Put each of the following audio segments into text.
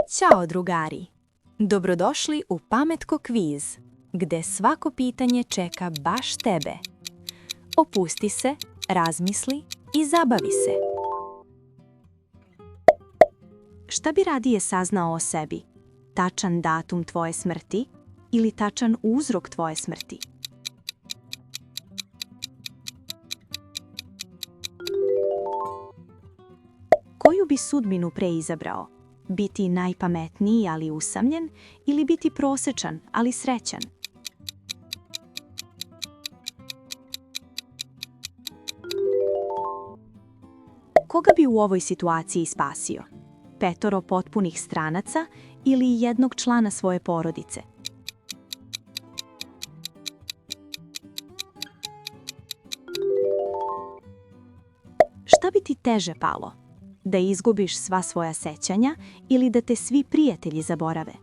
Ćao drugari! Dobrodošli u Pametko kviz, gde svako pitanje čeka baš tebe. Opusti se, razmisli i zabavi se. Šta bi radije saznao o sebi? Tačan datum tvoje smrti ili tačan uzrok tvoje smrti? Koju bi sudbinu pre izabrao? Biti najpametniji, ali usamljen, ili biti prosečan, ali srećan? Koga bi u ovoj situaciji spasio? 5 potpunih stranaca ili jednog člana svoje porodice? Šta bi ti teže palo? Da izgubiš sva svoja sećanja ili da te svi prijatelji zaborave?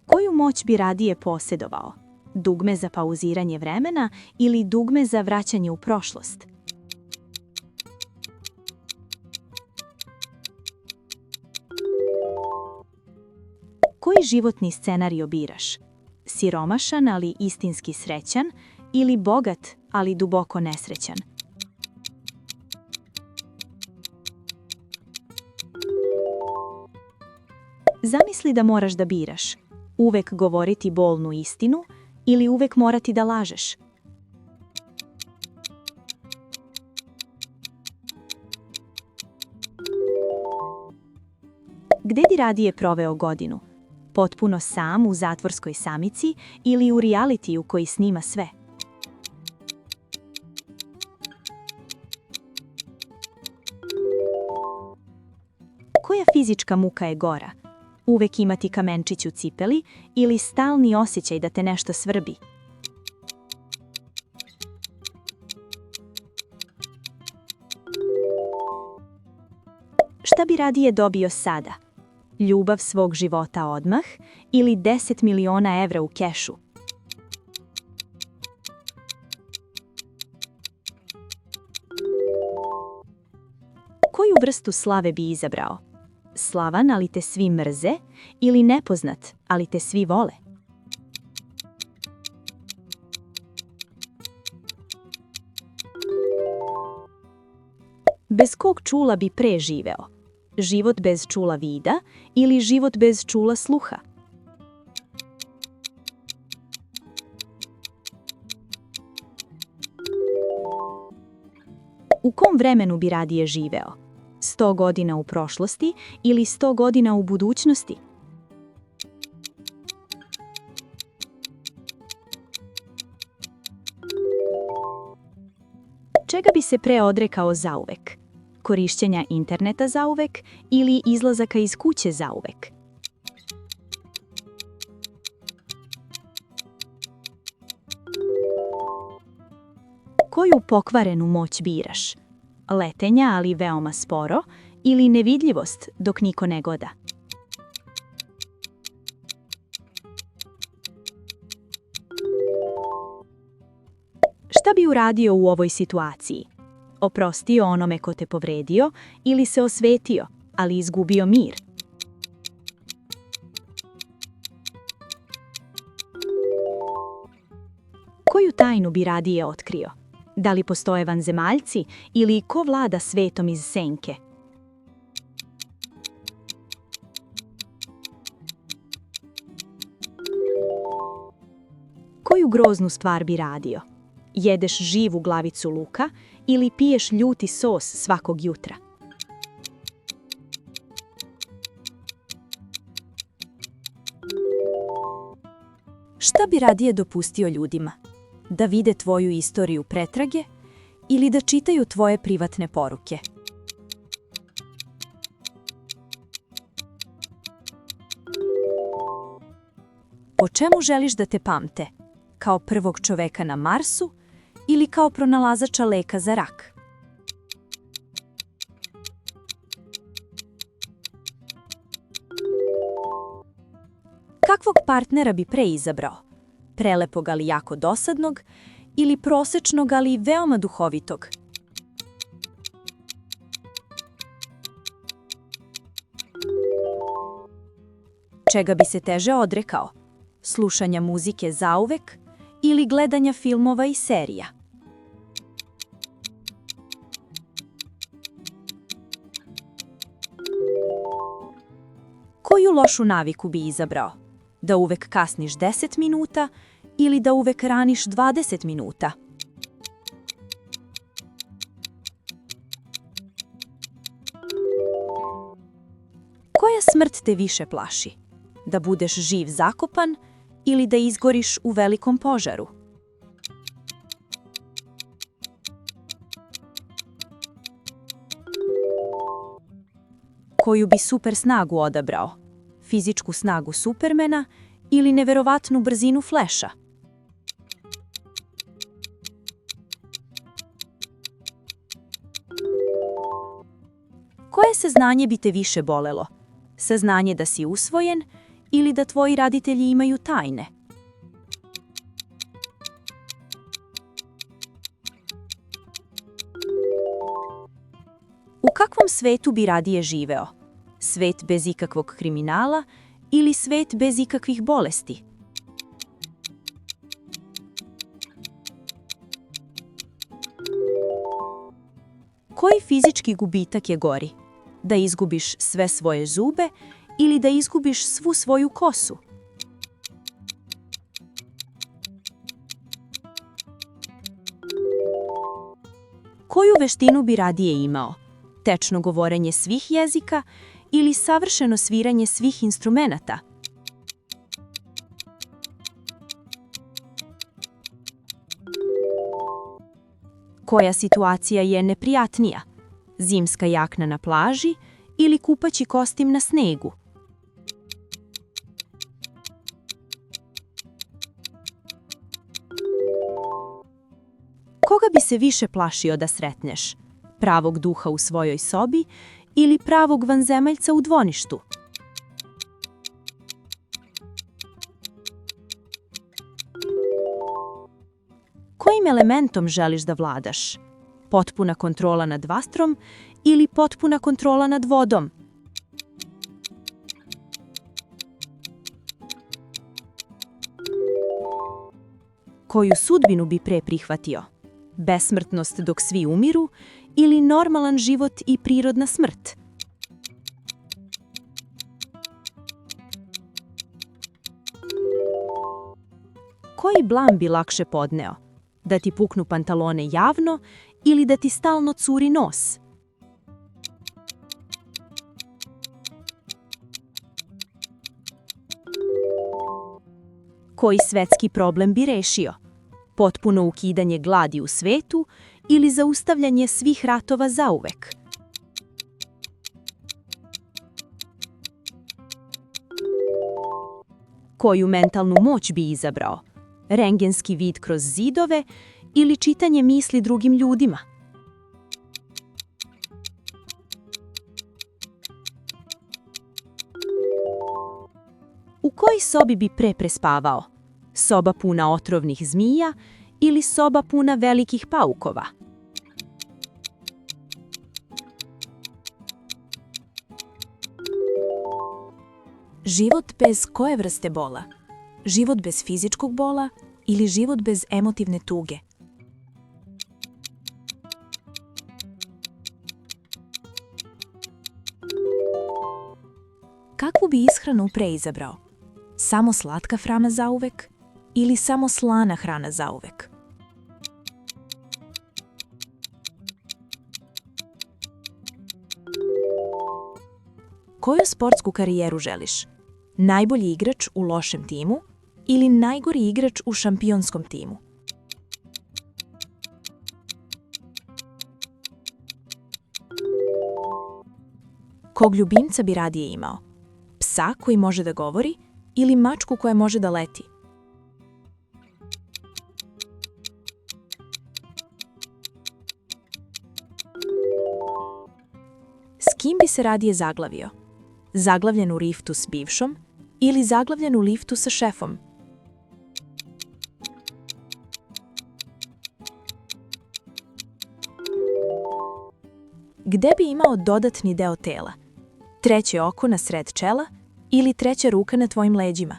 Koju moć bi radije posjedovao? Dugme za pauziranje vremena ili dugme za vraćanje u prošlost? Koji životni scenario biraš? Siromašan, ali istinski srećan, ili bogat, ali duboko nesrećan? Zamisli da moraš da biraš. Uvek govoriti bolnu istinu ili uvek morati da lažeš? Gde bi radije proveo godinu? Potpuno sam u zatvorskoj samici ili u realitiju koji snima sve? Koja fizička muka je gora? Uvek imati kamenčić u cipeli ili stalni osjećaj da te nešto svrbi? Šta bi radije dobio sada? Ljubav svog života odmah ili 10 miliona evra u kešu? Koju vrstu slave bi izabrao? Slavan, ali te svi mrze, ili nepoznat, ali te svi vole? Bez kog čula bi pre živeo? Život bez čula vida ili život bez čula sluha? U kom vremenu bi radije živeo? 100 godina u prošlosti ili 100 godina u budućnosti? Čega bi se pre odrekao zauvek? Korišćenja interneta zauvek ili izlazaka iz kuće zauvek? Koju pokvarenu moć biraš? Letenja, ali veoma sporo, ili nevidljivost dok niko ne goda? Šta bi uradio u ovoj situaciji? Oprostio onome ko te povredio ili se osvetio, ali izgubio mir? Koju tajnu bi radije otkrio? Da li postoje vanzemaljci ili ko vlada svetom iz senke? Koju groznu stvar bi radio? Jedeš živu glavicu luka ili piješ ljuti sos svakog jutra? Šta bi radije dopustio ljudima? Da vide tvoju istoriju pretrage ili da čitaju tvoje privatne poruke? Po čemu želiš da te pamte? Kao prvog čoveka na Marsu ili kao pronalazača leka za rak? Kakvog partnera bi pre izabrao? Prelepog ali jako dosadnog ili prosečnog, ali veoma duhovitog? Čega bi se teže odrekao? Slušanja muzike zauvek ili gledanja filmova i serija? Koju lošu naviku bi izabrao? Da uvek kasniš 10 minuta ili da uvek raniš 20 minuta? Koja smrt te više plaši? Da budeš živ zakopan ili da izgoriš u velikom požaru? Koju bi super snagu odabrao? Fizičku snagu Supermana ili neverovatnu brzinu Flasha? Koje saznanje bi te više bolelo? Saznanje da si usvojen ili da tvoji roditelji imaju tajne? U kakvom svetu bi radije živeo? Svet bez ikakvog kriminala ili svet bez ikakvih bolesti? Koji fizički gubitak je gori? Da izgubiš sve svoje zube ili da izgubiš svu svoju kosu? Koju veštinu bi radije imao? Tečno govorenje svih jezika ili savršeno sviranje svih instrumenata? Koja situacija je neprijatnija? Zimska jakna na plaži ili kupaći kostim na snegu? Koga bi se više plašio da sretneš? Pravog duha u svojoj sobi ili pravog vanzemaljca u dvorištu? Kojim elementom želiš da vladaš? Potpuna kontrola nad vatrom ili potpuna kontrola nad vodom? Koju sudbinu bi pre prihvatio? Besmrtnost dok svi umiru ili normalan život i prirodna smrt? Koji blam bi lakše podneo? Da ti puknu pantalone javno ili da ti stalno curi nos? Koji svetski problem bi rešio? Potpuno ukidanje gladi u svetu ili zaustavljanje svih ratova zauvek? Koju mentalnu moć bi izabrao? Rendgenski vid kroz zidove ili čitanje misli drugim ljudima? U kojoj sobi bi pre prespavao? Soba puna otrovnih zmija ili soba puna velikih paukova? Život bez koje vrste bola? Život bez fizičkog bola ili život bez emotivne tuge? Kakvu bi ishranu pre izabrao? Samo slatka hrana zauvek ili samo slana hrana zauvek? Koju sportsku karijeru želiš? Najbolji igrač u lošem timu ili najgori igrač u šampionskom timu? Kog ljubimca bi radije imao? Psa koji može da govori ili mačku koja može da leti? S kim bi se radije zaglavio? Zaglavljen u liftu s bivšom ili zaglavljen u liftu sa šefom? Gde bi imao dodatni deo tela? Treće oko na sred čela ili treća ruka na tvojim leđima?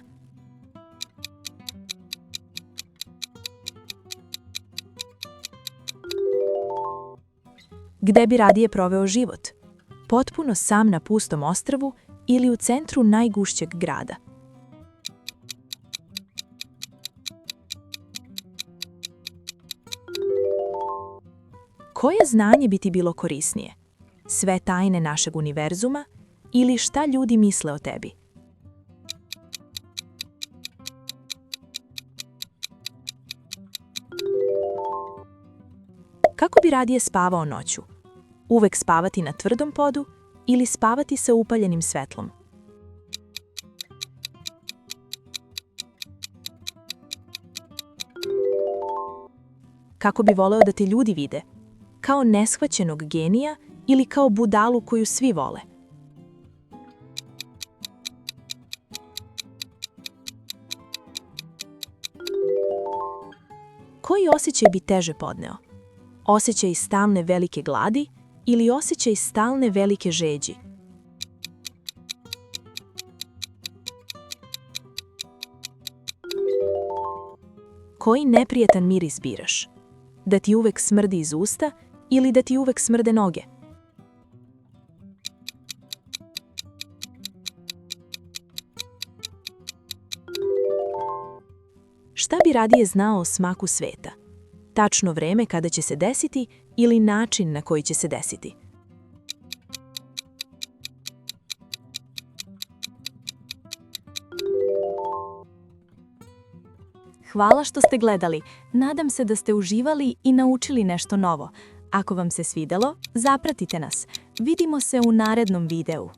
Gde bi radije proveo život? Potpuno sam na pustom ostrvu ili u centru najgušćeg grada? Koje znanje bi ti bilo korisnije? Sve tajne našeg univerzuma ili šta ljudi misle o tebi? Kako bi radije spavao noću? Uvek spavati na tvrdom podu ili spavati sa upaljenim svetlom? Kako bi voleo da te ljudi vide? Kao neshvaćenog genija ili kao budalu koju svi vole? Koji osjećaj bi teže podneo? Osjećaj stalne velike gladi ili osjećaj stalne velike žeđi? Koji neprijatan miris biraš? Da ti uvek smrdi iz usta ili da ti uvek smrde noge? Šta bi radije znao o smaku sveta? Tačno vreme kada će se desiti ili način na koji će se desiti? Hvala što ste gledali. Nadam se da ste uživali i naučili nešto novo. Ako vam se svidelo, zapratite nas. Vidimo se u narednom videu.